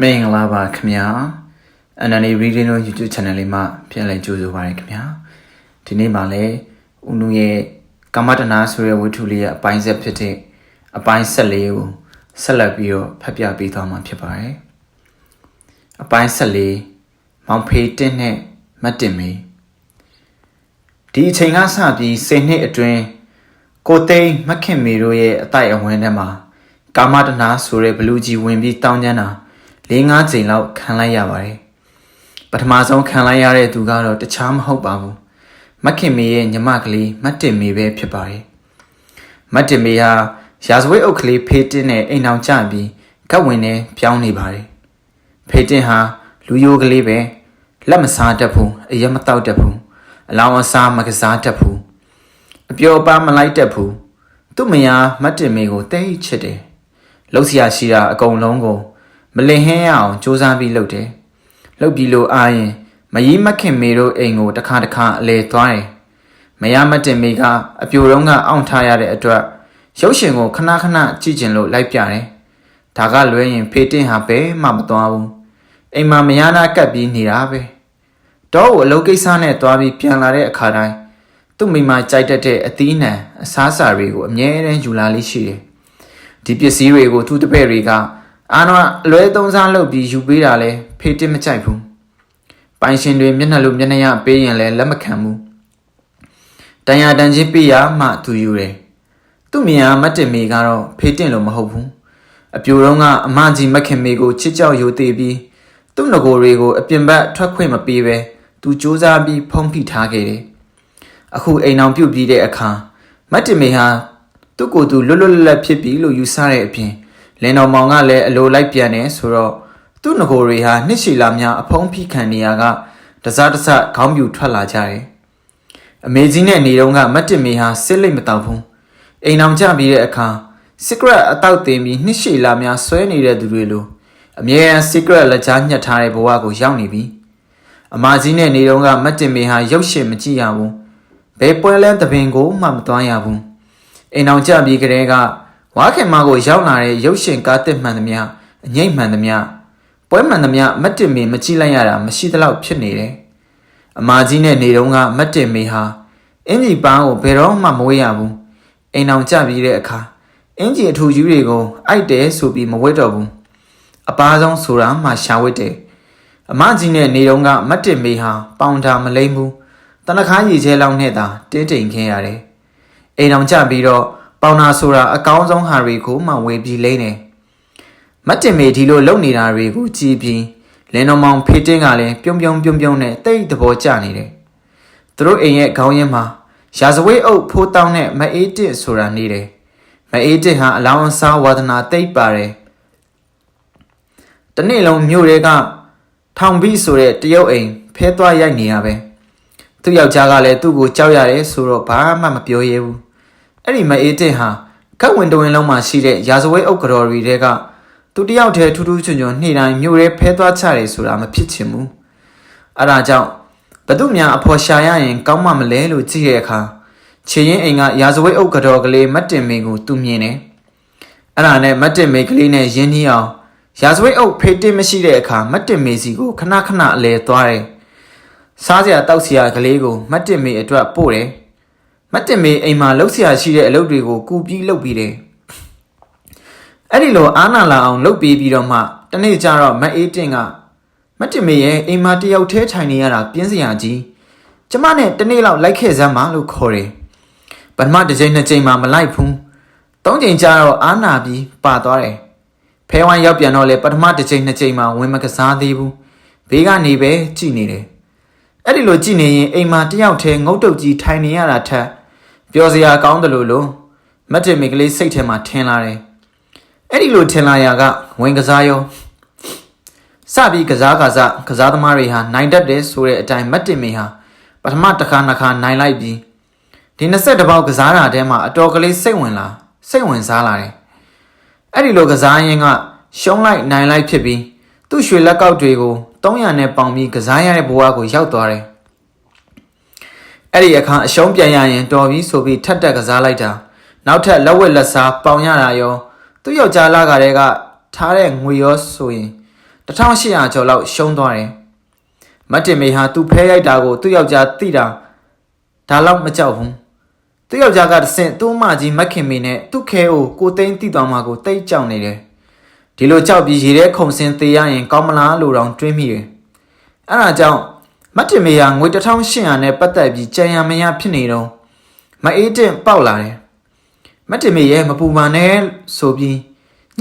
မင်္ဂလာပါခင်ဗျာအနန္ဒီ reading တို့ YouTube channel လေးမှာပြန်လည်ကြိုဆိုပါရခင်ဗျာဒီနေ့မှာလည်းဦးနုရဲ့ကာမတနာဆိုတဲ့ဝတ္ထုလေးရဲ့အပိုင်းဆက်ဖြစ်တဲ့အပိုင်း14ကိုဆက်လက်ပြီးတော့ဖတ်ပြပေးသွားမှာဖြစ်ပါတယ်အပိုင်း14မောင်ဖေးတင့်နဲ့မတ်တင်မေဒီအချိန်ကစပြီး10နှစ်အတွင်းကိုသိန်းမခင်မေတို့ရဲ့အတိုက်အဝန်းထဲမှာကာမတနာဆိုတဲ့ဘလူးကြီးဝင်ပြီးတောင်းကျမ်းတာ4-5ကြိမ်လောက်ခံလိုက်ရပါတယ်ပထမဆုံးခံလိုက်ရတဲ့သူကတော့တခြားမဟုတ်ပါဘူးမခင်မေရဲ့ညီမကလေးမတ်တင်မေပဲဖြစ်ပါတယ်မတ်တင်မေဟာရာဇဝတ်အုပ်ကလေးဖေးတင်းနဲ့အိမ်အောင်ကျပြီးကပ်ဝင်နဲ့ပြောင်းနေပါတယ်ဖေးတင်းဟာလူယိုကလေးပဲလက်မစားတတ်ဘူးအရက်မတောက်တတ်ဘူးအလောင်းအစားမကစားတတ်ဘူးအပျော်ပါမလိုက်တတ်ဘူးသူ့မယားမတ်တင်မေကိုတိတ်ချစ်တယ်လှုပ်ရှားရှိတာအကုန်လုံးကိုမလင်ဟင်းရအောင်စူးစမ်းပြီးလုပ်တယ်လုပ်ပြီးလို့အားရင်မကြီးမခင်မေတို့အိမ်ကိုတစ်ခါအလဲသွားတယ်မယားမတင်မေကအပြိုတုံးကအောင့်ထားရတဲ့အတွက်ရုပ်ရှင်ကိုခဏကြည့်ကျင်လို့လိုက်ပြတယ်ဒါကလွဲရင်ဖေးတင်းဟာပဲမှမသွားဘူးအိမ်မှာမယားနာကပ်ပြီးနေတာပဲတော့အလုပ်ကိစ္စနဲ့သွားပြီးပြန်လာတဲ့အခါတိုင်းသူ့မိမကြိုက်တတ်တဲ့အသီးနှံအစားအစာတွေကိုအမြဲတမ်းယူလာလေးရှိတယ်ဒီပစ္စည်းတွေကိုသူ့တပည့်တွေကအာနွားအလွဲသုံးစားလုပ်ပြီးယူပေးတာလဲဖေးတင်းမကြိုက်ဘူးပိုင်ရှင်တွေမျက်နှာလိုမျက်နှာရပေးရင်လဲလက်မခံဘူးတန်ရာတန်ချင်းပေးရမှသူယူတယ်သူ့မြာမတ်တင်မေကတော့ဖေးတင်းလို့မဟုတ်ဘူးအပြိုတုံးကအမကြီးမခင်မေကိုချစ်ကြောက်ယူသေးပြီးသူ့ငကိုတွေကိုအပြင်ဘက်ထွက်ခွင့်မပေးပဲသူစူးစမ်းပြီးဖုံးဖိထားခဲ့တယ်အခုအိမ်အောင်ပြုတ်ပြီးတဲ့အခါမတ်တင်မေဟာသူ့ကိုယ်သူလွတ်လပ်ဖြစ်ပြီလို့ယူဆတဲ့အပြင်လင်းတော်မောင်ကလည်းအလိုလိုက်ပြန်နေဆိုတော့သူ့ငကိုတွေဟာနှစ်ရှည်လာများအဖုံးဖိခံနေရကတစားခေါင်းပြူထွက်လာကြတယ်အမေကြီးနဲ့နေတော့ကမတ်တင်မေဟာစစ်လိတ်မတောက်ဘူးအိမ်အောင်ကြပြီးတဲ့အခါ secret အတောက်တင်ပြီးနှစ်ရှည်လာများဆွဲနေတဲ့သူတွေလိုအမြဲတမ်း secret လက်ချညှက်ထားတဲ့ဘဝကိုရောက်နေပြီအမကြီးနဲ့နေတော့ကမတ်တင်မေဟာရုပ်ရှင်မကြည့်ရဘူးဘယ်ပွဲလဲတပင်ကိုမှမသွားရဘူးအိမ်အောင်ကြပြီးကလေးကဝါခင်မကိုရောက်လာတဲ့ရုပ်ရှင်ကားတစ်မှန်သမျှအငိမ့်မှန်သမျှပွဲမှန်သမျှမတ်တင်မေမကြည့်လိုက်ရတာမရှိသလောက်ဖြစ်နေတယ်အမကြီးနဲ့နေတော့ကမတ်တင်မေဟာအင်ကြီးပန်းကိုဘယ်တော့မှမဝေးရဘူးအိမ်အောင်ကြပြီးတဲ့အခါအင်ကြီးအထူကြီးတွေကိုအိုက်တယ်ဆိုပြီးမဝတ်တော့ဘူးအပားဆုံးဆိုတာမှရှာဝတ်တယ်အမကြီးနဲ့နေတော့ကမတ်တင်မေဟာပေါင်တာမလိမ့်ဘူးတနခါရီချဲလောက်နဲ့သာတင်းတိမ်ခင်းရတယ်အိမ်အောင်ကြပြီးတော့ပေါင်နာဆိုတာအကောင်းဆုံးဟာတွေကိုမှဝေပြီးလိမ့်တယ်မတ်တင်မေဒီလိုလုပ်နေတာတွေကိုကြည်ပြီးလင်းတော်မောင်ဖေးတင်းကလည်းပြုံးနဲ့တိတ်သဘောကျနေတယ်သူတို့အိမ်ရဲ့ခေါင်းရင်းမှာရာဇဝတ်အုပ်ဖိုးတောင်းနဲ့မအေးတစ်ဆိုတာနေတယ်မအေးတစ်ဟာအလောင်းအစားဝါဒနာတိတ်ပါတယ်တနေ့လုံးမြို့တွေကထောင်ပြီးဆိုတဲ့တရုတ်အိမ်ဖဲသွားရိုက်နေရပဲသူ့ယောက်ျားကလည်းသူ့ကိုကြောက်ရတယ်ဆိုတော့ဘာမှမပြောရဲဘူးအဲ့ဒီမအေးတစ်ဟာကတ်ဝင်တဝင်လုံးမှာရှိတဲ့ရာဇဝတ်အုပ်ကတော်တွေကသူတယောက်တည်းထူးချွန်နှိတိုင်းမြို့ရဲဖဲသွားချတယ်ဆိုတာမဖြစ်ချင်ဘူးအဲ့ဒါကြောင့်ဘသူများအဖော်ရှာရရင်ကောင်းမှမလဲလို့ကြည့်တဲ့အခါခြေရင်အိမ်ကရာဇဝတ်အုပ်ကတော်ကလေးမတ်တင်မေကိုသူမြင်တယ်အဲ့ဒါနဲ့မတ်တင်မေကလေးနဲ့ရင်းနှီးအောင်ရာဇဝတ်အုပ်ဖေးတင်းမရှိတဲ့အခါမတ်တင်မေစီကိုခဏအလဲသွားတယ်စားစရာတောက်စရာကလေးကိုမတ်တင်မေအတွက်ပို့တယ်မတ်တင်မေအိမ်မှာလှုပ်ရှားရှိတဲ့အလုပ်တွေကိုကူပြီးလုပ်ပြီးတယ်အဲ့ဒီလိုအားနာလာအောင်လုပ်ပြီးတော့မှတနေ့ကျတော့မတ်အေးတင်ကမတ်တင်မေရဲ့အိမ်မှာတယောက်တည်းထိုင်နေရတာပြင်းစရာကြီးကျမနဲ့တနေ့လောက်လိုက်ခဲ့စမ်းပါလို့ခေါ်တယ်ပထမတစ်ချိန်နှစ်ချိန်မှမလိုက်ဘူးသုံးချိန်ကျတော့အားနာပြီးပါသွားတယ်ဖဲဝိုင်းရောက်ပြန်တော့လေပထမတစ်ချိန်နှစ်ချိန်မှဝင်မကစားသေးဘူးဘေးကနေပဲကြည့်နေတယ်အဲ့ဒီလိုကြည့်နေရင်အိမ်မှာတယောက်တည်းငုတ်တုတ်ကြီးထိုင်နေရတာထက်ပျော်စရာကောင်းတယ်လို့မတ်တင်မေကလေးစိတ်ထဲမှာထင်လာတယ်အဲ့ဒီလိုထင်လာရာကဝင်ကစားရောစပြီးကစားသမားတွေဟာနိုင်တတ်တယ်ဆိုတဲ့အတိုင်းမတ်တင်မေဟာပထမတစ်ခါနိုင်လိုက်ပြီးဒီ20ပေါက်ကစားတာထဲမှာအတော်ကလေးစိတ်ဝင်စားလာတယ်အဲ့ဒီလိုကစားရင်းကရှုံးလိုက်နိုင်လိုက်ဖြစ်ပြီးသူ့ရွှေလက်ကောက်တွေကို300နဲ့ပေါင်ပြီးကစားရတဲ့ဘဝကိုရောက်သွားတယ်အဲ့ဒီအခါအရှုံးပြန်ရရင်တော်ပြီဆိုပြီးထပ်တက်ကစားလိုက်တာနောက်ထပ်လက်ဝက်လက်စားပေါင်ရတာရောသူ့ယောက်ျားလာကလေးကထားတဲ့ငွေရောဆိုရင် 1800ကျော်လောက်ရှုံးသွားတယ်မတ်တင်မေဟာသူ့ဖဲရိုက်တာကိုသူ့ယောက်ျားသိတာဒါလောက်မကြောက်ဘူးသူ့ယောက်ျားကတဆင့်သူ့အမကြီးမက်ခင်မေနဲ့သူ့ခဲကိုသိန်းသိသွားမှာကိုတိတ်ကြောက်နေတယ်ဒီလိုကြောက်ပြီးရေထဲခုန်ဆင်းသေးရရင်ကောင်းမလားလို့တောင်တွေးမိတယ်အဲ့ဒါကြောင့်မတ်တင်မေဟာငွေ1800နဲ့ပတ်သက်ပြီးကြံရမရဖြစ်နေတော့မအေးတင့်ပေါက်လာတယ်မတ်တင်မေရဲ့မပူပါနဲ့ဆိုပြီး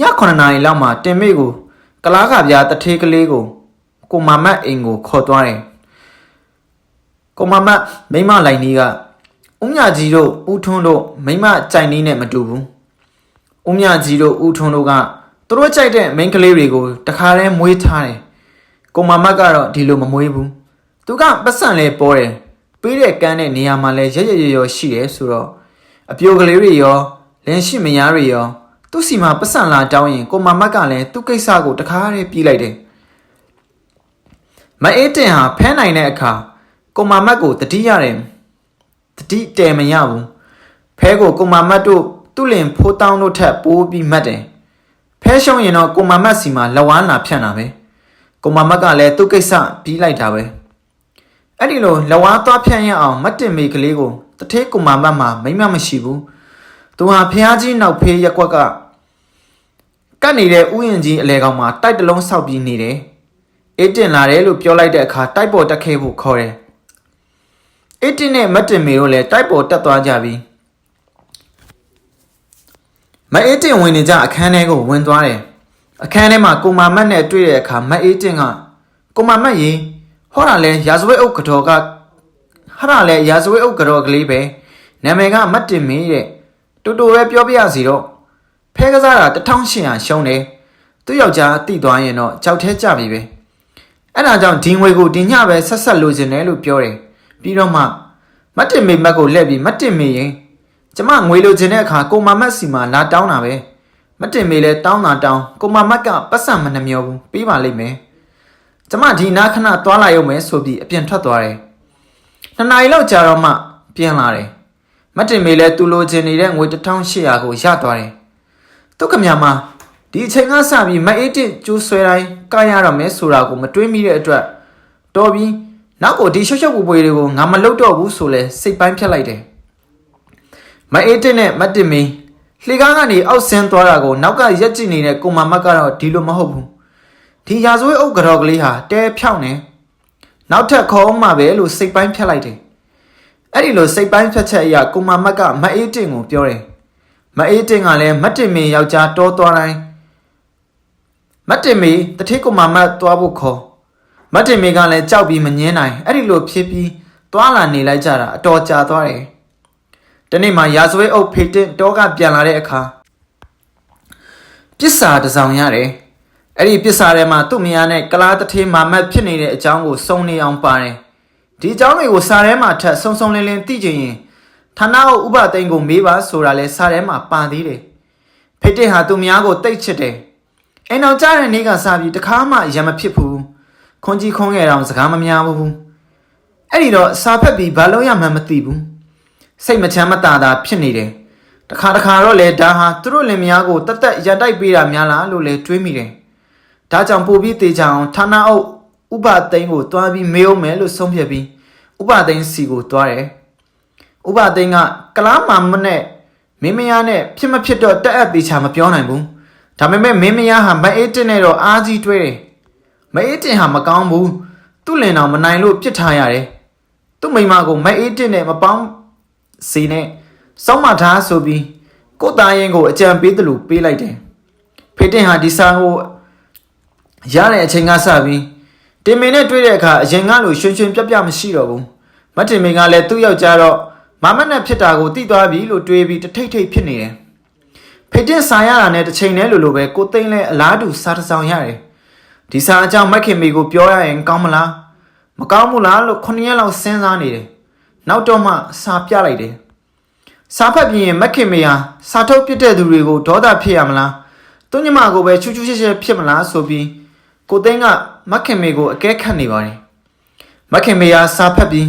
ည9နာရီလောက်မှာတင်မေကိုကလားကပြားတထေးကလေးကိုမမတ်အိမ်ကိုခေါ်သွားတယ်ကိုမမတ်မိမလိုက်နီးကဦးမြကြီးတို့ဦးထွန်းတို့မိမကြိုင်နီးနဲ့မတူဘူးဦးမြကြီးတို့ဦးထွန်းတို့ကသူတို့ကြိုက်တဲ့မိန်းကလေးတွေကိုတခါတည်းမွေးထားတယ်ကိုမမတ်ကတော့ဒီလိုမမွေးဘူးသူကပတ်စံလဲပေါ်တယ်ပေးတဲ့ကန်းတဲ့နေရာမှာလဲရရရောရှိတယ်ဆိုတော့အပြိုကလေးတွေရောလင်းရှိမယားတွေရောသူ့စီမှာပတ်စံလာတောင်းရင်ကိုမမတ်ကလည်းသူ့ကိစ္စကိုတခါတည်းပြီးလိုက်တယ်မအေးတင်ဟာဖဲနိုင်တဲ့အခါကိုမမတ်ကိုတတိရတယ်တတိတဲမရဘူးဖဲကိုကိုမမတ်တို့သူ့လင်ဖိုးတောင်းတို့ထက်ပိုးပြီးမှတ်တယ်ဖဲရှုံးရင်တော့ကိုမမတ်စီမှာလဝါးနာဖြန့်တာပဲကိုမမတ်ကလည်းသူ့ကိစ္စပြီးလိုက်တာပဲအဲ့ဒီလိုလဝါးသွားဖြန့်ရအောင်မတ်တင်မေကလေးကိုတထေးကိုမမတ်မှာမိမမရှိဘူးသူဟာဖျားကြီးနောက်ဖေးရက်ကွက်ကကတ်နေတဲ့ဥယျာဉ်ကြီးအလဲကောင်မှာတိုက်တလုံးဆောက်ပြီးနေတယ်အေးတင်လာတယ်လို့ပြောလိုက်တဲ့အခါတိုက်ပေါ်တက်ခဲ့ဖို့ခေါ်တယ်အေးတင်နဲ့မတ်တင်မေတို့လည်းတိုက်ပေါ်တက်သွားကြပြီမအေးတင်ဝင်နေကြအခန်းထဲကိုဝင်သွားတယ်အခန်းထဲမှာကိုမမတ်နဲ့တွေ့တဲ့အခါမအေးတင်ကကိုမမတ်ရေဟောတာလဲရာဇဝဲအုပ်ကတော်ကဟာတာလဲရာဇဝဲအုပ်ကတော်ကလေးပဲနာမည်ကမတ်တင်မေတဲ့တူတူပဲပြောပြရစီတော့ဖဲကစားတာ1800ရှုံးတယ်သူ့ယောက်ျားတိသွားရင်တော့ကြောက်ထဲကြပြီပဲအဲ့ဒါကြောင့်ဒီငွေကိုဒီညပဲဆက်လိုချင်တယ်လို့ပြောတယ်ပြီးတော့မှမတ်တင်မေမတ်ကိုလှည့်ပြီးမတ်တင်မေရင်ကျမငွေလိုချင်တဲ့အခါကိုမမတ်စီမှာလာတောင်းတာပဲမတ်တင်မေလည်းတောင်းတာတောင်းကိုမမတ်ကပတ်စံမနှမျောဘူးပေးပါလိမ့်မယ်ကျမဒီနာခဏသွားလာရုံပဲဆိုပြီးအပြင်ထွက်သွားတယ်2နာရီလောက်ကြာတော့မှပြန်လာတယ်မတ်တင်မေလည်းသူလိုချင်နေတဲ့ငွေ1800ကိုရသွားတယ်သူကမြာမှာဒီအချိန်ကစပြီးမအေးတစ်ကျိုးဆွဲတိုင်းကားရတော့မယ်ဆိုတာကိုမတွေးမိတဲ့အတွက်တော်ပြီးနောက်ကိုဒီရှုပ်ရှုပ်ပူပွေတွေကိုငါမလုပ်တော့ဘူးဆိုလဲစိတ်ပိုင်းဖြတ်လိုက်တယ်မအေးတစ်နဲ့မတ်တင်မေလှေကားကနေအောက်ဆင်းသွားတာကိုနောက်ကရက်ကြည့်နေတဲ့ကိုမမတ်ကတော့ဒီလိုမဟုတ်ဘူးဒီရာဇဝဲအုပ်ကတော့ကလေးဟာတဲဖြောင်းနေနောက်ထပ်ခေါ်အောင်မှပဲလို့စိတ်ပိုင်းဖြတ်လိုက်တယ်အဲ့ဒီလိုစိတ်ပိုင်းဖြတ်ချက်အရာကိုမမတ်ကမအေးတင်ကိုပြောတယ်မအေးတင်ကလည်းမတ်တင်မေယောက်ျားတောသွားတိုင်းမတ်တင်မေတထေးကိုမမတ်သွားဖို့ခေါ်မတ်တင်မေကလည်းကြောက်ပြီးမငင်းနိုင်အဲ့ဒီလိုဖြစ်ပြီးသွားလာနေလိုက်ကြတာအတော်ကြာသွားတယ်တနေ့မှာရာဇဝဲအုပ်ဖေတင်တောကပြန်လာတဲ့အခါပစ္စာတစ်စောင်ရတယ်အဲ့ဒီပစ္စာထဲမှာသူ့မယားနဲ့ကလားတထေးမမတ်ဖြစ်နေတဲ့အကြောင်းကိုစုံနေအောင်ပါတယ်ဒီအကြောင်းတွေကိုစာထဲမှာထပ်စုံလင်းလင်းသိချင်ရင်ဌာနအုပ်ဥပသိန်းကိုမေးပါဆိုတာလဲစာထဲမှာပါသေးတယ်ဖေတင်ဟာသူ့မယားကိုတိတ်ချစ်တယ်အိမ်တော်ကြားတဲ့နေ့ကစပြီးတခါမှရံမဖြစ်ဘူးခွန်ကြီးခွန်ငယ်တောင်စကားမများဘူးအဲ့ဒီတော့စာဖက်ပြီးဘာလို့ရမှန်းမသိဘူးစိတ်မချမ်းမသာတာဖြစ်နေတယ်တခါတော့လေဒါဟာသူတို့လင်မယားကိုတတ်ရန်တိုက်ပေးတာများလားလို့လဲတွေးမိတယ်ဒါကြောင့်ပို့ပြီးတေချအောင်ဌာနအုပ်ဥပသိန်းကိုတွားပြီးမေးအောင်မယ်လို့ဆုံးဖြတ်ပြီးဥပသိန်းစီကိုတွားတယ်ဥပသိန်းကကလားမာမနဲ့မင်းမယားနဲ့ဖြစ်မဖြစ်တော့တက်အပ်သေးချာမပြောနိုင်ဘူးဒါပေမဲ့မင်းမယားဟာမအေးတင်နဲ့တော့အားကြီးတွဲတယ်မအေးတင်ဟာမကောင်းဘူးသူ့လင်တော်မနိုင်လို့ပြစ်ထားရတယ်သူ့မိမကိုမအေးတင်နဲ့မပေါင်းစီနဲ့စောင်းမထားဆိုပြီးကိုသားရင်ကိုအကြံပေးတယ်လို့ပေးလိုက်တယ်ဖေတင်ဟာဒီစာကိုရတဲ့အချိန်ကစပြီးတင်မင်းနဲ့တွေ့တဲ့အခါအရင်ကလိုရွှင်ရွှင်ပြပြမရှိတော့ဘူးမတ်တင်မင်းကလည်းသူ့ယောက်ျားတော့မမတ်နဲ့ဖြစ်တာကိုသိသွားပြီလို့တွေးပြီးတထိတ်ထိတ်ဖြစ်နေတယ်ဖေတင်စာရတာနဲ့တစ်ချိန်နဲ့လိုပဲကိုသိန်းလဲအလားတူစာတစ်စောင်ရတယ်ဒီစာအကြောင်းမက်ခင်မီကိုပြောရရင်ကောင်းမလားမကောင်းဘူးလားလို့9ရက်လောက်စဉ်းစားနေတယ်နောက်တော့မှစာပြလိုက်တယ်စာဖတ်ပြီးရင်မက်ခင်မီဟာစာထုတ်ပြတဲ့သူတွေကိုဒေါသဖြစ်ရမလားသူညမကိုပဲချူချူရှဲရှဲဖြစ်မလားဆိုပြီးကိုသိန်းကမက်ခင်မီကိုအကဲခတ်နေပါတယ်မက်ခင်မီဟာစာဖတ်ပြီး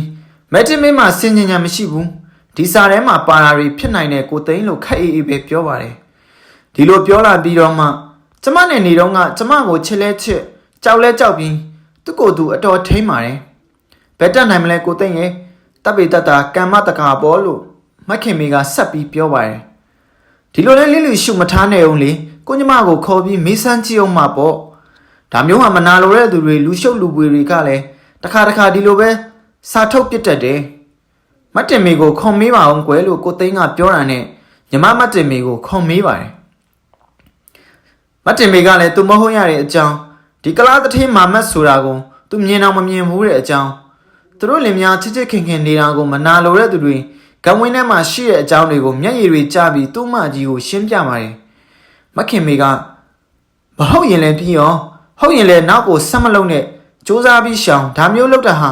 မက်တင်မင်းမှာစင်ញညာမရှိဘူးဒီစာထဲမှာပါတာတွေဖြစ်နိုင်တဲ့ကိုသိန်းလို့ခက်အေးအေးပဲပြောပါတယ်ဒီလိုပြောလာပြီးတော့မှကျမနဲ့နေတော့ကကျမကိုချစ်လဲချစ် ကြောက်လဲကြောက်ပြီးသူ့ကိုယ်သူအတော်ထိမ့်ပါတယ်ဘယ်တက်နိုင်မလဲကိုသိမ့်ရဲ့တပ်ပေတတာကံမတကာပေါ်လို့မခင်မေကဆက်ပြီးပြောပါတယ်ဒီလိုလဲလိလူရှုမထားနဲ့အောင်လေကိုညီမကိုခေါ်ပြီးမေးစမ်းကြည့်အောင်မှာပေါ့ဒါမျိုးဟာမနာလိုတဲ့သူတွေလူရှုပ်လူပွေတွေကလည်းတခါဒီလိုပဲစာထုတ်ပြစ်တတ်တယ်မတ်တင်မေကိုခေါ်မေးပါအောင်ကွယ်လို့ကိုသိန်းကပြောတာနဲ့ညီမမတ်တင်မေကိုခေါ်မေးပါတယ်မတ်တင်မေကလည်းသူမဟုတ်ရတဲ့အကြောင်းဒီကလားတထင်းမာမတ်ဆိုတာကိုသူမြင်အောင်မမြင်ဘူးတဲ့အကြောင်းသူတို့လင်များချစ်ခင်နေတာကိုမနာလိုတဲ့သူတွေကံဝင်းထဲမှာရှိတဲ့အကြောင်းတွေကိုမျက်ရည်တွေကျပြီးသူ့မကြီးကိုရှင်းပြပါတယ်မခင်မေကမဟုတ်ရင်လည်းပြီးရောဟုတ်ရင်လည်းနောက်ကိုဆက်မလုံးနဲ့စူးစမ်းပြီးရှောင်ဒါမျိုးလုပ်တာဟာ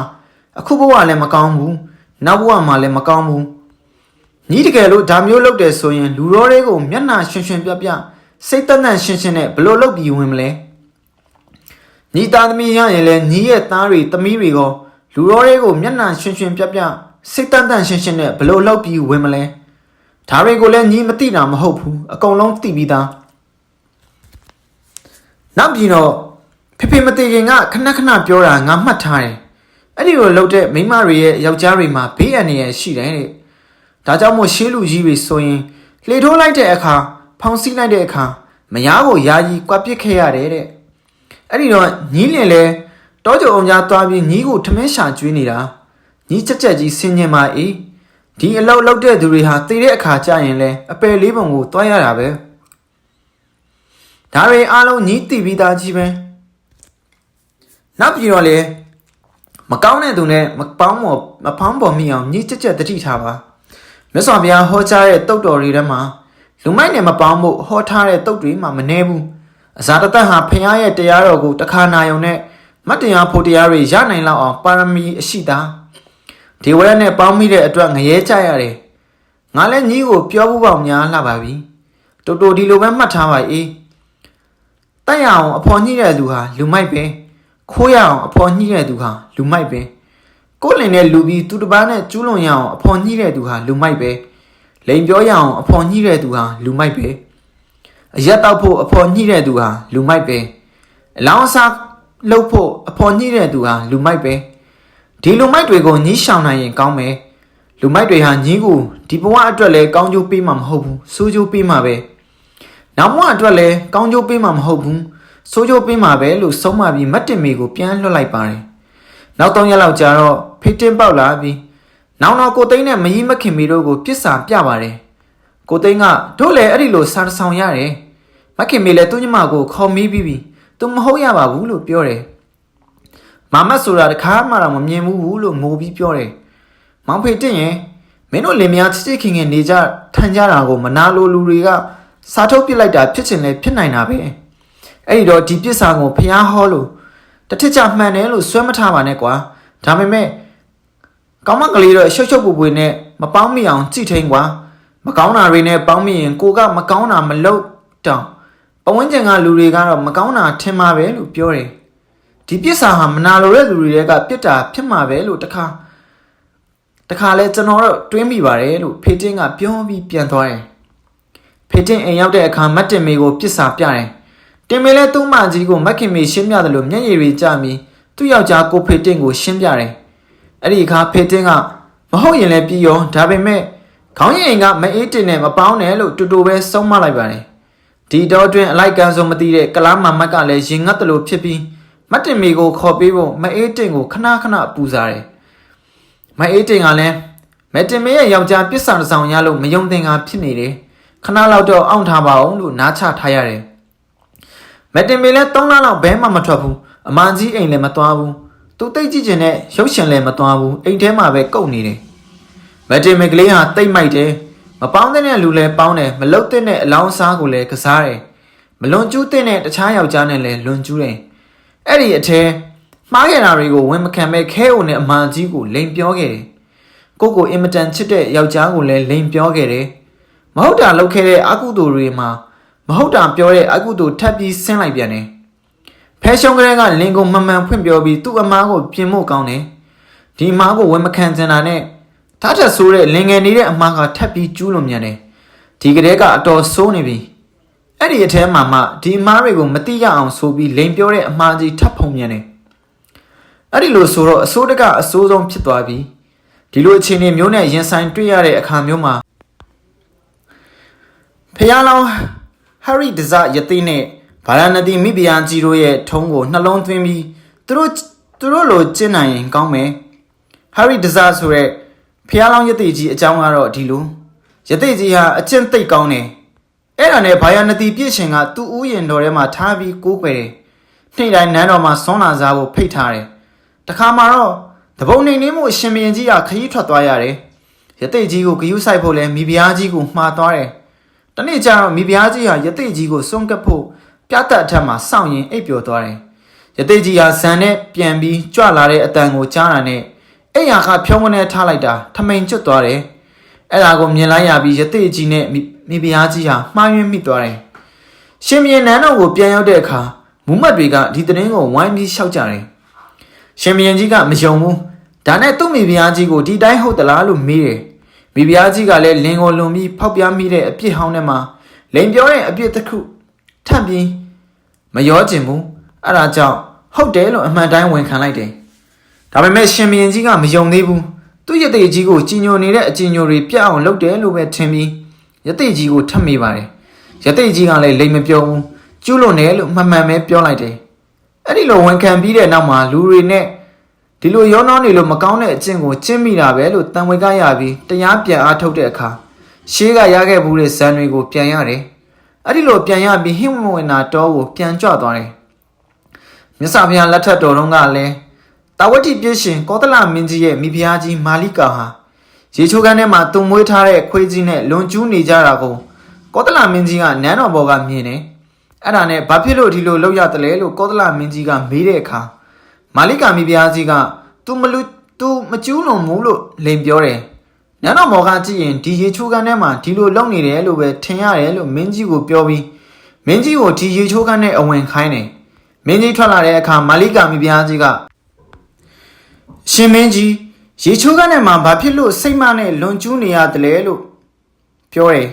အခုဘဝလည်းမကောင်းဘူးနောက်ဘဝမှာလည်းမကောင်းဘူးညီတကယ်လို့ဒါမျိုးလုပ်တယ်ဆိုရင်လူတော်တွေကိုမျက်နှာရှင်ပြစိတ်တန့်ရှင်းနဲ့ဘလို့လုပ်ပြီးဝင်မလဲညီသားသမီးရရင်လည်းညီရဲ့သားတွေသမီးတွေကလူတော်တွေကိုမျက်နှာရှင်ပြစိတ်တန့်ရှင်းနဲ့ဘလို့လုပ်ပြီးဝင်မလဲဒါတွေကိုလည်းညီမသိတာမဟုတ်ဘူးအကုန်လုံးသိပြီးသားနောက်ပြီးတော့ဖေမသေးခင်ကခဏပြောတာငါမှတ်ထားတယ်အဲ့ဒီလိုလုပ်တဲ့မိန်းမတွေရဲ့ယောက်ျားတွေမှာဘေးအန္တရာယ်ရှိတယ်တဲ့ဒါကြောင့်မို့ရှေးလူကြီးတွေဆိုရင်လှေထိုးလိုက်တဲ့အခါဖောင်စီးလိုက်တဲ့အခါမယားကိုယာယီကွာပစ်ခဲ့ရတယ်တဲ့အဲ့ဒီတော့ညီးလင်လဲတောကြုံအောင်ကြားသွားပြီးညီးကိုထမင်းရှာကျွေးနေတာညီးချက်ကြီးဆင်းញင်ပါအေးဒီအလောက်လောက်တဲ့သူတွေဟာတည်တဲ့အခါကျရင်လဲအပယ်လေးပုံကိုတွားရတာပဲဒါတွေအားလုံးညီးသိပြီးသားကြီးပဲနောက်ပြီးတော့လေမကောင်းတဲ့သူနဲ့မဖောင်းပေါ်မိအောင်ညီးချက်တတိထားပါမြတ်စွာဘုရားဟောကြားတဲ့တုတ်တော်တွေထဲမှာလူမိုက်နဲ့မပေါင်းဖို့ဟောထားတဲ့တုတ်တွေမှမနှဲဘူးအဇာတသက်ဟာဖခင်ရဲ့တရားတော်ကိုတခါနာယုံနဲ့မတ်တရားဖို့တရားတွေရနိုင်လောက်အောင်ပါရမီအရှိတာဒီဝရနဲ့ပေါင်းမိတဲ့အတွက်ငရဲကြရတယ်ငါလည်းညီးကိုပြောဖို့ပေါများလှပါပြီတိုဒီလိုပဲမှတ်ထားပါအေးတိုက်ရအောင်အဖော်ညှိတဲ့သူဟာလူမိုက်ပဲခိုးရအောင်အဖော်ညှိတဲ့သူဟာလူမိုက်ပဲကိုယ်လင်နဲ့လူပြီးသူတစ်ပားနဲ့ကျူးလွန်ရအောင်အဖော်ညှိတဲ့သူဟာလူမိုက်ပဲလိန်ပြောရအောင်အဖော်ညှိတဲ့သူဟာလူမိုက်ပဲအရက်တောက်ဖို့အဖော်ညှိတဲ့သူဟာလူမိုက်ပဲအလောင်းစားလှုပ်ဖို့အဖော်ညှိတဲ့သူဟာလူမိုက်ပဲဒီလူမိုက်တွေကိုညှိရှောင်နိုင်ရင်ကောင်းမယ်လူမိုက်တွေဟာညှိကိုဒီဘဝအတွက်လည်းကောင်းကျိုးပေးမှာမဟုတ်ဘူးဆိုးကျိုးပေးမှာပဲနောက်ဘဝအတွက်လည်းကောင်းကျိုးပေးမှာမဟုတ်ဘူးဆိုးကျိုးပေးမှာပဲလို့ဆုံးမပြီးမတ်တင်မေကိုပြန်လွှတ်လိုက်ပါတယ်နောက်3ရက်လောက်ကြာတော့ဖေးတင်းပေါက်လာပြီးနောက်ကိုသိန်းနဲ့မကြီးမခင်မီတို့ကိုပြစ်စာပြပါတယ်ကိုသိန်းကတို့လည်းအဲ့ဒီလိုစာဆောင်ရတယ်မခင်မီလည်းသူ့ညီမကိုခေါ်မီးပြီးသူမဟုတ်ရပါဘူးလို့ပြောတယ်မမတ်ဆိုတာတခါမှတော့မမြင်ဘူးလို့ငိုပြီးပြောတယ်မောင်ဖေတင်ရင်မင်းတို့လင်မယားချစ်ခင်နေကြထိုင်ကြတာကိုမနာလိုလူတွေကစာထုတ်ပစ်လိုက်တာဖြစ်ချင်လဲဖြစ်နိုင်တာပဲအဲ့ဒီတော့ဒီပြစ်စာကိုဖျားဟောလို့တထစ်ချမှန်တယ်လို့ဆွဲမထားပါနဲ့ကွာဒါပေမဲ့ကောင်းမကလေးတော့ရှုပ်ပွေနဲ့မပေါင်းမိအောင်ကြည့်ထိန်ကွာမကောင်းတာတွေနဲ့ပေါင်းမိရင်ကိုကမကောင်းတာမလုပ်တောင်ပဝန်းကျင်ကလူတွေကတော့မကောင်းတာထင်မှာပဲလို့ပြောတယ်ဒီပြစ်စာဟာမနာလိုတဲ့လူတွေကပြစ်တာဖြစ်မှာပဲလို့တခါလဲကျွန်တော်တို့တွေးမိပါတယ်လို့ဖေတင်းကပြောပြီးပြန်သွားတယ်ဖေတင်းအိမ်ရောက်တဲ့အခါမတ်တင်မေကိုပြစ်စာပြတယ်တင်မေလဲသူ့မကြီးကိုမက်ခင်မေရှင်းပြတယ်လို့မျက်ရည်တွေကျပြီးသူ့ယောက်ျားကိုဖေတင်းကိုရှင်းပြတယ်အဲ့ဒီအခါဖေတင်းကမဟုတ်ရင်လည်းပြီးရောဒါပေမဲ့ခေါင်းရင်ကမအေးတင်နဲ့မပေါင်းနဲ့လို့တူပဲဆုံးမလိုက်ပါတယ်ဒီတော့တွင်အလိုက်ကန်းစုံမသိတဲ့ကလားမမတ်ကလည်းရင်ငတ်တယ်လို့ဖြစ်ပြီးမတ်တင်မေကိုခေါ်ပေးဖို့မအေးတင်ကိုခဏပူစားတယ်မအေးတင်ကလည်းမက်တင်မေရဲ့ယောက်ျားပြစ်စာတစ်ဆောင်ရလို့မယုံသင်္ကာဖြစ်နေတယ်ခဏလောက်တော့အောင့်ထားပါအောင်လို့နားချထားရတယ်မက်တင်မေလည်း3လလောက်ဘဲမှမထွက်ဘူးအမန်ကြီးအိမ်လည်းမသွားဘူးသူတိတ်ကြည့်ကျင်တဲ့ရုပ်ရှင်လည်းမသွားဘူးအိမ်ထဲမှာပဲကုတ်နေတယ်မက်တင်မေကလေးဟာတိတ်မိုက်တယ်မပေါင်းတဲ့လူလည်းပေါင်းတယ်မလုတ်တဲ့အလောင်းစားကိုလည်းကစားတယ်မလွန်ကျူးတဲ့တခြားယောက်ျားနဲ့လည်းလွန်ကျူးတယ်အဲ့ဒီအထဲမှားခဲ့တာတွေကိုဝင်မခံမဲ့ခဲအိုနဲ့အမန်ကြီးကိုလိန်ပြောခဲ့တယ်ကိုအင်မတန်ချစ်တဲ့ယောက်ျားကိုလည်းလိန်ပြောခဲ့တယ်မဟုတ်တာလုပ်ခဲ့တဲ့အကုသိုလ်တွေမှာမဟုတ်တာပြောတဲ့အကုသိုလ်ထပ်ပြီးဆင်းလိုက်ပြန်တယ်ဖဲရှုံးကလေးကလင်ကိုမှန်မှန်ဖွင့်ပြောပြီးသူ့အမားကိုပြင်ဖို့ကောင်းတယ်ဒီအမားကိုဝင်မခံချင်တာနဲ့ဓာတ်ထဆိုးတဲ့လင်ငယ်နေတဲ့အမားကထပ်ပြီးကျူးလွန်မြန်တယ်ဒီကလေးကအတော်ဆိုးနေပြီ အဲ့ဒီအထဲမှာမှဒီအမားတွေကိုမတိရအောင်ဆိုပြီးလိန်ပြောတဲ့အမှားကြီးထပ်ဖုံမြန်တယ်အဲ့ဒီလိုဆိုတော့အစိုးတကအစိုးဆုံးဖြစ်သွားပြီဒီလိုအခြေအနေမျိုးနဲ့ရင်ဆိုင်တွေ့ရတဲ့အခါမျိုးမှာဖျားလောင်းဟာရီဒဇယသိနဲ့ဗာရာဏသီမိဖုရားကြီးတို့ရဲ့ထုံးကိုနှလုံးသွင်းပြီးသူတို့လိုကျင့်နိုင်ရင်ကောင်းမယ်ဟာရီဒဇဆိုတဲ့ဖျားလောင်းယသိကြီးအကြောင်းကတော့ဒီလိုယသိကြီးဟာအကျင့်သိပ်ကောင်းတယ်အဲ့ဒါနဲ့ဗာရာဏသီပြည့်ရှင်ကသူ့ဥယျာဉ်တော်ထဲမှာထားပြီးကိုးကွယ်တယ်နေ့တိုင်းနန်းတော်မှာဆွမ်းလာစားဖို့ဖိတ်ထားတယ်တခါမှတော့တပုံနေနေမှုအရှင်ဘုရင်ကြီးကခရီးထွက်သွားရတယ်ယသိကြီးကိုဂယုစိုက်ဖို့လဲမိဖုရားကြီးကိုမှားသွားတယ်တနေ့ကျတော့မိဖုရားကြီးဟာယသိကြီးကိုစွန့်ကပ်ဖို့ပြတ်တက်အထက်မှာစောင့်ရင်အိပ်ပျော်သွားတယ်ယသိကြီးဟာဇန်နဲ့ပြန်ပြီးကြွလာတဲ့အတန်ကိုကြားတာနဲ့အိယာကဖြုံးမနဲ့ထားလိုက်တာထမိန်ကျွတ်သွားတယ်အဲ့ဒါကိုမြင်လိုက်ရပြီးယသိကြီးနဲ့မိဖုရားကြီးဟာမှားယွင်းမိသွားတယ်ရှင်ဘုရင်နန်းတော်ကိုပြန်ရောက်တဲ့အခါမူမတ်တွေကဒီသတင်းကိုဝိုင်းပြီးရှောက်ကြတယ်ရှင်ဘုရင်ကြီးကမယုံဘူးဒါနဲ့သူ့မိဖုရားကြီးကိုဒီတိုင်းဟုတ်သလားလို့မေးတယ်မိဖုရားကြီးကလည်းလင်ကိုလွန်ပြီးဖောက်ပြားမိတဲ့အပြစ်ဟောင်းထဲမှာလိန်ပြောတဲ့အပြစ်တစ်ခုထပ်ပြီးမရောကျင်ဘူးအဲ့ဒါကြောင့်ဟုတ်တယ်လို့အမှန်တိုင်းဝန်ခံလိုက်တယ်ဒါပေမဲ့ရှင်ဘုရင်ကြီးကမယုံသေးဘူးသူ့ယသိကြီးကိုကြီးညိုနေတဲ့အကြီးညိုတွေပြတ်အောင်လုပ်တယ်လို့ပဲထင်ပြီးယသိကြီးကိုထပ်မိပါတယ်ယသိကြီးကလည်းလိန်မပြောဘူးကျူးလွန်တယ်လို့မှန်မှန်ပဲပြောလိုက်တယ်အဲ့ဒီလိုဝန်ခံပြီးတဲ့နောက်မှာလူတွေနဲ့ဒီလိုရောနှောနေလို့မကောင်းတဲ့အကျင့်ကိုကျင့်မိတာပဲလို့တန်ဝေကရပြီးတရားပြန်အားထုတ်တဲ့အခါရှေးကရခဲ့ဘူးတဲ့ဇန်တွေကိုပြန်ရတယ်အဲ့ဒီလိုပြန်ရပြီးဟိမဝင်နာတောကိုပြန်ကြွသွားတယ်မြတ်စွာဘုရားလက်ထက်တော်တုန်းကလည်းတာဝတိပြည့်ရှင်ကောသလမင်းကြီးရဲ့မိဖုရားကြီးမာလိကာဟာရေချိုးခန်းထဲမှာတုံမွေးထားတဲ့ခွေးကြီးနဲ့လွန်ကျူးနေကြတာကိုကောသလမင်းကြီးကနန်းတော်ဘော်ကမြင်တယ်အဲ့ဒါနဲ့ဘာဖြစ်လို့ဒီလိုလုပ်ရတယ်လဲလို့ကောသလမင်းကြီးကမေးတဲ့အခါမာလိကာမိဖုရားကြီးက तू မကျူးလွန်ဘူးလို့လိန်ပြောတယ်နန်းတော်ဘော်ကကြည့်ရင်ဒီရေချိုးခန်းထဲမှာဒီလိုလုပ်နေတယ်လို့ပဲထင်ရတယ်လို့မင်းကြီးကိုပြောပြီးမင်းကြီးကိုဒီရေချိုးခန်းနဲ့အဝင်ခိုင်းတယ်မင်းကြီးထွက်လာတဲ့အခါမာလိကာမိဖုရားကြီးကရှင်မင်းကြီးရေချိုးခန်းထဲမှာဘာဖြစ်လို့စိတ်မနဲ့လွန်ကျူးနေရတယ်လဲလို့ပြောတယ်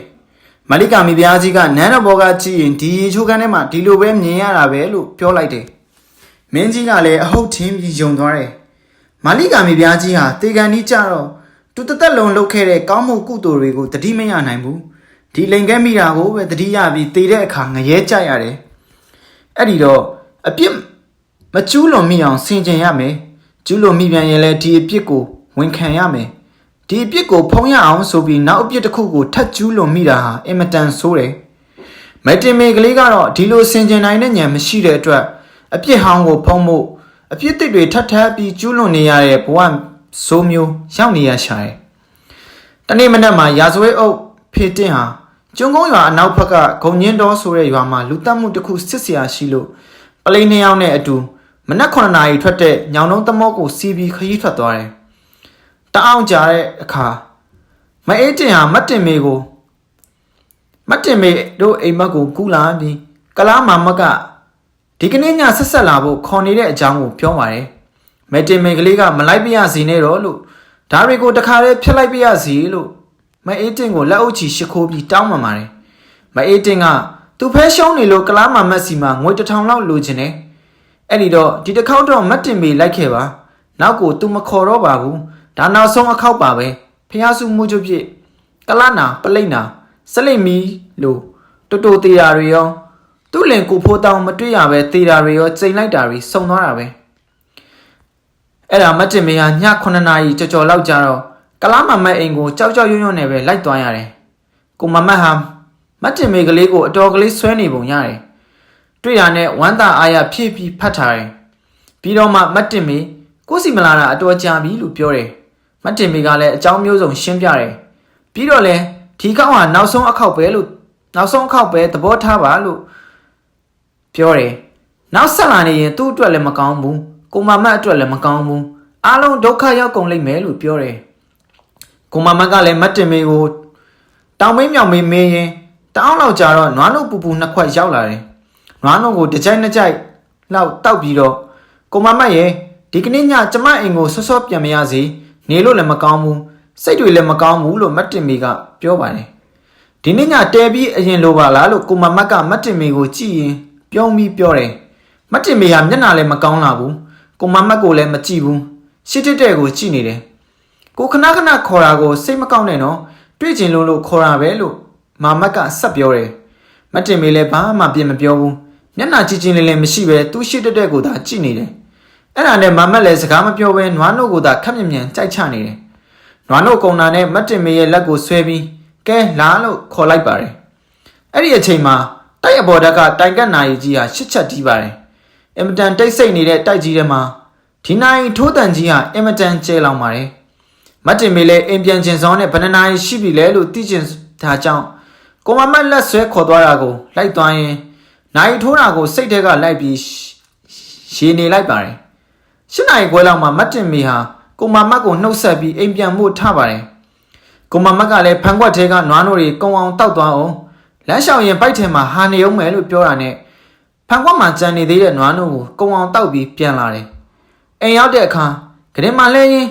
မာလိကာမိဖုရားကြီးကနန်းတော်ဘော်ကကြည့်ရင်ဒီရေချိုးခန်းထဲမှာဒီလိုပဲမြင်ရတာပဲလို့ပြောလိုက်တယ်မင်းကြီးကလည်းအဟုတ်ထင်းပြီးယုံသွားတယ်မာလိကာမိဖုရားကြီးဟာတေကန်ကြီးကြတော့သူတသက်လုံးလုပ်ခဲ့တဲ့ကောင်းမှုကုသိုလ်တွေကိုတတိမရနိုင်ဘူးဒီလိန်ခဲမိတာကိုပဲတတိယပြီးတည်တဲ့အခါငရဲကြရတယ်အဲ့ဒီတော့အပြစ်မကျူးလွန်မိအောင်ဆင်ခြင်ရမယ်ကျူးလွန်မိပြန်ရင်လည်းဒီအပြစ်ကိုဝန်ခံရမယ်ဒီအပြစ်ကိုဖုံးရအောင်ဆိုပြီးနောက်အပြစ်တစ်ခုကိုထပ်ကျူးလွန်မိတာဟာအင်မတန်ဆိုးတယ်မတင်မေကလေးကတော့ဒီလိုဆင်ခြင်နိုင်တဲ့ဉာဏ်မရှိတဲ့အတွက်အပြစ်ဟောင်းကိုဖုံးဖို့အပြစ်တစ်တွေထပ်ထပ်ပြီးကျူးလွန်နေရတဲ့ဘဝဆိုးမျိုးရောက်နေရရှာတယ်တနေ့မနက်မှာရာဇဝဲအုပ်ဖေတင်ဟာကျွန်းကုန်းရွာအနောက်ဘက်ကဂုံညင်းတော်ဆိုတဲ့ရွာမှာလူတက်မှုတစ်ခုစစ်เสียရှိလို့ပလိန်နှစ်ယောက်နဲ့အတူမနက်9 နာရီထွက်တဲ့ညောင်နှုံးသမောကိုစီးပြီးခရီးထွက်သွားတယ်တအောင်ကြတဲ့အခါမအေးတင်ဟာမတ်တင်မေတို့အိမ်မက်ကိုကူးလာပြီးကလားမာမကဒီကနေ့ညဆက်ဆက်လာဖို့ခေါ်နေတဲ့အကြောင်းကိုပြောပါတယ်မက်တင်မေကလေးကမလိုက်ပြရစီနဲ့တော့လို့ဒါတွေကိုတခါတည်းဖျက်လိုက်ပြရစီလို့မအေးတင်ကိုလက်အုပ်ချီရှ िख ိုးပြီးတောင်းပန်ပါတယ်မအေးတင်ကသူဖဲရှုံးနေလို့ကလားမာမက်စီမှာငွေ1000လောက်လိုချင်တယ်အဲ့ဒီတော့ဒီတစ်ခေါက်တော့မတ်တင်မေလိုက်ခဲ့ပါနောက်ကိုသူမခေါ်တော့ပါဘူးဒါနောက်ဆုံးအခေါက်ပါပဲဖျားစုမှုချုပ်ဖြစ်ကလနာပလိတ်နာစလိတ်မီလို့တိုသေးတာတွေရောသူ့လင်ကိုဖိုးတောင်းမတွေ့ရပဲသေးတာတွေရောကျိန်လိုက်တာတွေစုံသွားတာပဲအဲ့ဒါမတ်တင်မေဟာည9 နာရီကြော်လောက်ကြတော့ကလားမမတ်အိမ်ကိုကြောက်ရွံ့နဲ့ပဲလိုက်သွားရတယ်ကိုမမတ်ဟာမတ်တင်မေကလေးကိုအတော်ကလေးဆွဲနေပုံရတယ်တွေ့ရတဲ့ဝမ်းသာအားရဖြည့်ပြီးဖတ်ထားတယ်ပြီးတော့မှမတ်တင်မေကိုစီမလာတာအတော်ကြာပြီလို့ပြောတယ်မတ်တင်မေကလည်းအကြောင်းမျိုးစုံရှင်းပြတယ်ပြီးတော့လဲဒီခေါက်ဟာနောက်ဆုံးအခေါက်ပဲသဘောထားပါလို့ပြောတယ်နောက်ဆက်လာနေရင်သူ့အတွက်လည်းမကောင်းဘူးကိုမမတ်အတွက်လည်းမကောင်းဘူးအားလုံးဒုက္ခရောက်ကုန်လိမ့်မယ်လို့ပြောတယ်ကိုမမတ်ကလည်းမတ်တင်မေကိုတောင်မင်းမြောင်မင်းမေးရင်တောင်းလောက်ကြာတော့နွားနို့ပူပူ2 ခွက်ရောက်လာတယ်နွားနို့ကိုတစ်ကြိုက်2 ကြိုက်လောက်တောက်ပြီးတော့ကိုမမတ်ရဲ့ဒီကနေ့ညကျမအိမ်ကိုစောစောပြန်မရစေနေလို့လည်းမကောင်းဘူးစိတ်တွေလည်းမကောင်းဘူးလို့မတ်တင်မေကပြောပါတယ် ဒီနေ့ညတဲပြီးအရင်လိုပါလားလို့ကိုမမက်ကမတ်တင်မေကိုကြည့်ရင်ပြုံးပြီးပြောတယ်မတ်တင်မေဟာမျက်နှာလည်းမကောင်းလာဘူးကိုမမက်ကိုလည်းမကြည့်ဘူးရှစ်တဲ့ကိုကြည့်နေတယ်ကိုခဏခဏခေါ်တာကိုစိတ်မကောင်းနဲ့နော်တွေ့ချင်လို့ခေါ်တာပဲလို့မမက်ကဆက်ပြောတယ်မတ်တင်မေလည်းဘာမှပြင်မပြောဘူးမျက်နှာကြည့်ချင်းလည်းမရှိပဲသူ့ရှစ်တဲ့ကိုသာကြည့်နေတယ်အဲ့ဒါနဲ့မမက်လည်းစကားမပြောဘဲနွားနို့ကိုသာခက်မြမြန်ကြိုက်ချနေတယ်နွားနို့ကုံတာနဲ့မတ်တင်မေရဲ့လက်ကိုဆွဲပြီးကဲလာလို့ခေါ်လိုက်ပါတယ်အဲ့ဒီအချိန်မှာတိုက်အပေါ်ဓာတ်ကတိုင်ကတ်နာရီကြီးဟာရှစ်ချက်တီးပါတယ်အင်မတန်တိတ်ဆိတ်နေတဲ့တိုက်ကြီးထဲမှာဒီနိုင်ထိုးတန်ကြီးဟာအင်မတန်ကျဲလောင်ပါတယ်မတ်တင်မေလည်းအင်ပြန်ကျင်စောင်းနဲ့ဘဏ္ဍာရီရှိပြီလဲလို့သိကျင်တာကြောင့်ကိုမမက်လက်ဆွဲခေါ်သွားတာကိုလိုက်သွားရင်နိုင်ထိုးတာကိုစိတ်ထဲကလိုက်ပြီးရှည်နေလိုက်ပါတယ်ရှစ်နိုင်ခွဲလောက်မှာမတ်တင်မေဟာကိုမမက်ကိုနှုတ်ဆက်ပြီးအိမ်ပြန်မှုထပါတယ်ကိုမမက်ကလည်းဖန်ခွက်ထဲကနွားနို့တွေကုံအောင်တောက်သွားအောင်လမ်းလျှောက်ရင်ပိုက်ထဲမှာဟာနေအောင်မယ်လို့ပြောတာနဲ့ဖန်ခွက်မှာကြံနေသေးတဲ့နွားနို့ကိုကုံအောင်တောက်ပြီးပြန်လာတယ်အိမ်ရောက်တဲ့အခါကလေးမလဲရင်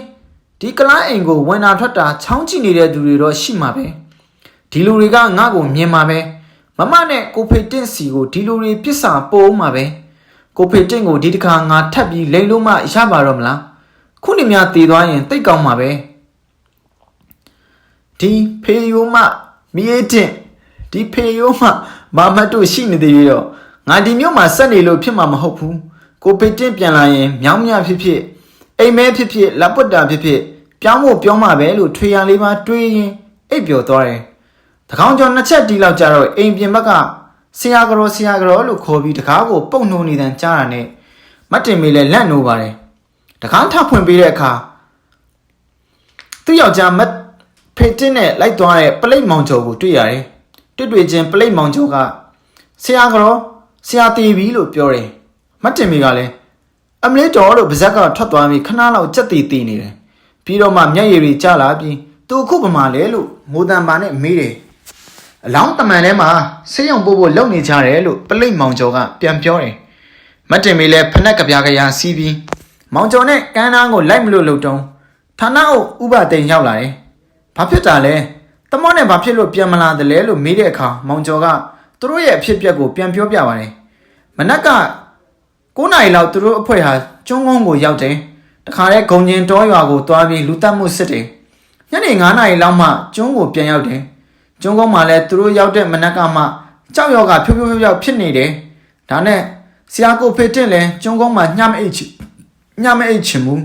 ဒီကလားအိမ်ကိုဝင်တာထွက်တာချောင်းကြည့်နေတဲ့သူတွေတော့ရှိမှာပဲဒီလူတွေကငါ့ကိုမြင်မှာပဲမမနဲ့ကိုဖေတင့်စီကိုဒီလူတွေပြစ်စာပိုးမှာပဲကိုဖေတင့်ကိုဒီတစ်ခါငါထပ်ပြီးလိန်လို့မှရပါတော့မလားခုနှစ်များတည်သွားရင်တိတ်ကောင်းမှာပဲဒီဖေယိုမမီးတင်ဒီဖေယိုမမမတ်တို့ရှိနေသေးပြီးတော့ငါဒီမြို့မှာဆက်နေလို့ဖြစ်မှာမဟုတ်ဘူးကိုဖေတင့်ပြန်လာရင်မြောင်းမြဖြစ်ဖြစ်အိမ်မဲဖြစ်ဖြစ်လက်ပွတ်တာဖြစ်ဖြစ်ပြောင်းဖို့ပြောမှာပဲလို့ထွေရန်လေးပါတွေးရင်အိပ်ပျော်သွားတယ်တကောင်ကျော်နှစ်ချက်တီးလောက်ကြတော့အိမ်ပြင်ဘက်ကဆရာကတော်လို့ခေါ်ပြီးတကားကိုပုတ်နှိုးနေတယ်ကြားတာနဲ့မတ်တင်မေလည်းလက်နိုးပါတယ်တကားထဖွင့်ပေးတဲ့အခါသူ့ယောက်ျားမတ်ဖေတင်နဲ့လိုက်သွားတဲ့ပလိတ်မောင်ကျော်ကိုတွေ့ရတယ်တွေ့ချင်းပလိတ်မောင်ကျော်ကဆရာတီးပြီလို့ပြောတယ်မတ်တင်မေကလည်းအမလေးတော်လို့ပါဇက်ကထွက်သွားပြီးခဏလောက်ကြက်တီးနေတယ်ပြီးတော့မှမျက်ရည်တွေကျလာပြီးသူအခုပမာလဲလို့ငိုတန်ပါနဲ့မေးတယ်အလောင်းတမန်ထဲမှာဆေးရုံပို့ဖို့လုပ်နေကြတယ်လို့ပလိတ်မောင်ကျော်ကပြန်ပြောတယ်မတ်တင်မေလည်းဖနက်ကပြားကရာစီးပြီးမောင်ကျော်နဲ့ကန်းနာကိုလိုက်မလို့လှုပ်တုံးဌာနအုပ်ဥပတိန်ရောက်လာတယ်ဘာဖြစ်တာလဲတမောနဲ့ဘာဖြစ်လို့ပြန်မလာတယ်လဲလို့မေးတဲ့အခါမောင်ကျော်ကသူတို့ရဲ့အဖြစ်အပျက်ကိုပြန်ပြောပြပါတယ်မနက်က9 နာရီလောက်သူတို့အဖွဲ့ဟာကျွန်းကုန်းကိုရောက်တယ်တခါတည်းဂုံကျင်တောရွာကိုသွားပြီးလူတက်မှုစစ်တယ်ညနေ9 နာရီလောက်မှကျွန်းကိုပြန်ရောက်တယ်ကျွန်းကုန်းမှာလည်းသူတို့ရောက်တဲ့မနက်ကမှကြောက်ရောကဖြိုးဖြစ်နေတယ်ဒါနဲ့ဆရာကိုဖေတင်လည်းကျွန်းကုန်းမှာညမအိတ်ချင်ဘူး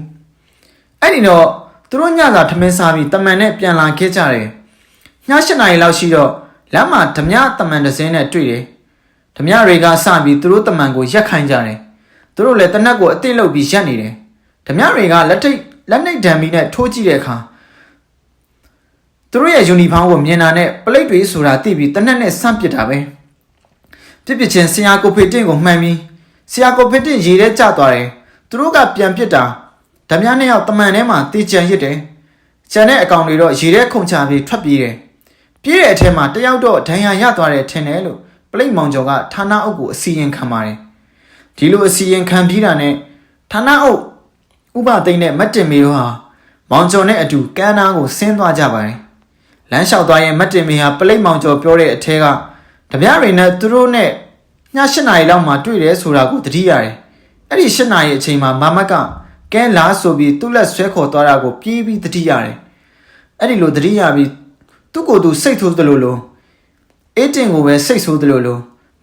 အဲ့ဒီတော့သူတို့ညစာထမင်းစားပြီးတမန်နဲ့ပြန်လာခဲ့ကြတယ်ည7 နာရီလောက်ရှိတော့လမ်းမှာဓမြတမန်တစ်စင်းနဲ့တွေ့တယ်ဓမြတွေကစပြီးသူတို့တမန်ကိုရက်ခိုင်းကြတယ်သူတို့လည်းတနက်ကိုအသိလုပ်ပြီးရက်နေတယ်ဓမြတွေကလက်နှိပ်ဒံမီနဲ့ထိုးကြည့်တဲ့အခါသူတို့ရဲ့ယူနီဖောင်းကိုမြင်တာနဲ့ပလိတ်တွေဆိုတာသိပြီးတနက်နဲ့ဆန့်ပစ်တာပဲပြစ်ချင်းဆရာကိုဖေတင်ကိုမှန်ပြီးဆရာကိုဖေတင်ရေထဲကျသွားတယ်သူတို့ကပြန်ပစ်တာဓမြ2 ယောက်တမန်ထဲမှာတေးကြံရစ်တယ်ကျန်တဲ့အကောင်တွေတော့ရေထဲခုန်ချပြီးထွက်ပြေးတယ်ပြေးတဲ့အထဲမှာတယောက်တော့ဒဏ်ရာရသွားတယ်ထင်တယ်လို့ပလိတ်မောင်ကျော်ကဌာနအုပ်ကိုအစီရင်ခံပါတယ်ဒီလိုအစီရင်ခံပြီးတာနဲ့ဌာနအုပ်ဥပသိန်းနဲ့မတ်တင်မေတို့ဟာမောင်ကျော်နဲ့အတူကန်းနာကိုဆင်းသွားကြပါတယ်လမ်းလျှောက်သွားရင်မတ်တင်မေဟာပလိတ်မောင်ကျော်ပြောတဲ့အထက်ကတပြားတွေနဲ့သူတို့နဲ့ည7 နာရီလောက်မှတွေ့တယ်ဆိုတာကိုသတိရတယ်အဲ့ဒီ7 နာရီအချိန်မှာမမက်ကကဲလားဆိုပြီးသူ့လက်ဆွဲခေါ်သွားတာကိုပြေးပြီးသတိရတယ်အဲ့ဒီလိုသတိရပြီးသူ့ကိုယ်သူစိတ်ဆိုးသလိုလိုအေးတင်ကိုပဲစိတ်ဆိုးသလိုလို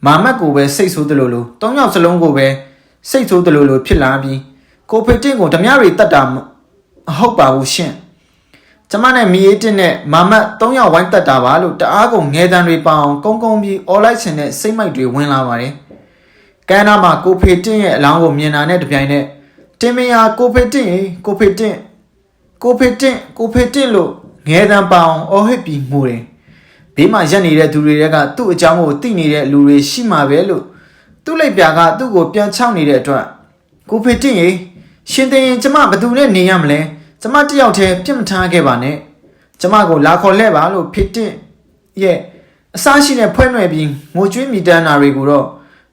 မာမက်ကိုပဲစိတ်ဆိုးသလိုလို3 ယောက်စလုံးကိုပဲစိတ်ဆိုးသလိုလိုဖြစ်လာပြီးကိုဖေတင်ကိုဓမြတွေတတ်တာမဟုတ်ပါဘူးရှင်ကျမနဲ့မီအေးတင်နဲ့မာမက်3 ယောက်ဝိုင်းတတ်တာပါလို့တအားကုန်ငဲတန်းတွေပအောင်ကုန်းပြီးအော်လိုက်ချင်တဲ့စိတ်မိုက်တွေဝင်လာပါတယ်ကန်းနာမှာကိုဖေတင်ရဲ့အလောင်းကိုမြင်တာနဲ့တပြိုင်နက်တင်မယာကိုဖေတင်လို့ငဲတန်းပအောင်အော်ဟစ်ပြီးမှုတယ်ဘေးမှာရက်နေတဲ့သူတွေကသူ့အကြောင်းကိုသိနေတဲ့လူတွေရှိမှာပဲလို့သူ့လိုက်ပြာကသူ့ကိုပြန်ချောက်နေတဲ့အတွက်ကိုဖေတင်ရေရှင်တင်ရင်ကျမဘယ်သူနဲ့နေရမလဲကျမတယောက်တည်းပြစ်မထားခဲ့ပါနဲ့ကျမကိုလာခေါ်လှဲ့ပါလို့ဖေတင်ရဲ့အစားရှိတဲ့ဖွဲ့နွယ်ပြီးငိုကြွေးမိတန်းနာတွေကိုတော့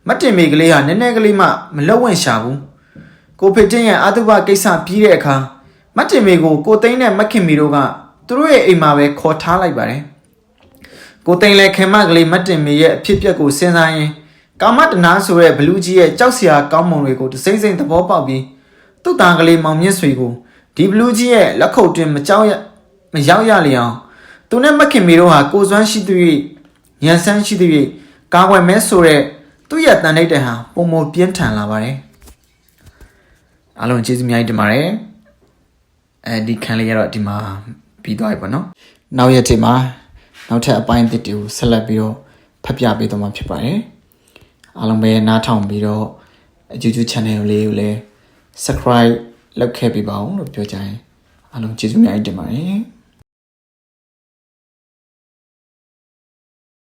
မတ်တင်မေကလေးဟာနည်းနည်းကလေးမှမလောက်ဝင်ရှာဘူးကိုဖေတင်ရဲ့အာတုဘကိစ္စပြီးတဲ့အခါမတ်တင်မေကိုသိန်းနဲ့မခင်မီတို့ကသူတို့ရဲ့အိမ်မှာပဲခေါ်ထားလိုက်ပါတယ် ကိုသိန်းလဲခင်မကလေးမတ်တင်မေရဲ့အဖြစ်အပျက်ကိုစဉ်းစားရင်ကာမတနာဆိုတဲ့ဘလူးကြီးရဲ့ကြောက်စရာကောင်းမွန်တွေကိုတစိမ့်စိမ့်သဘောပေါက်ပြီးသူ့တန်ကလေးမောင်မြင့်ဆွေကိုဒီဘလူးကြီးရဲ့လက်ခုပ်တွင်မရောက်ရလေအောင်သူနဲ့မခင်မေတို့ဟာကိုစွမ်းရှိသူ၍ညံဆန်းရှိသူ၍ကာကွယ်မဲဆိုတဲ့သူ့ရဲ့တန်ထိတ်တဲ့ဟာပုံမပြင်းထန်လာပါတယ်အားလုံးကျေးဇူးအများကြီးတင်ပါတယ်ဒီခန်းလေးကတော့ဒီမှာပြီးသွားပြီပေါ့နော်နောက်ရက်ချိန်မှာနောက်ထပ်အပိုင်းအသစ်တွေကိုဆက်လက်ပြီးတော့ဖတ်ပြပေးသွားမှာဖြစ်ပါတယ်အားလုံးပဲနားထောင်ပြီးတော့အကျူးကျူး channel လေးကိုလည်း subscribe လုပ်ခဲ့ပေးပါဦးလို့ပြောကြရင်အားလုံးကျေးဇူးအများကြီးတင်ပါတယ်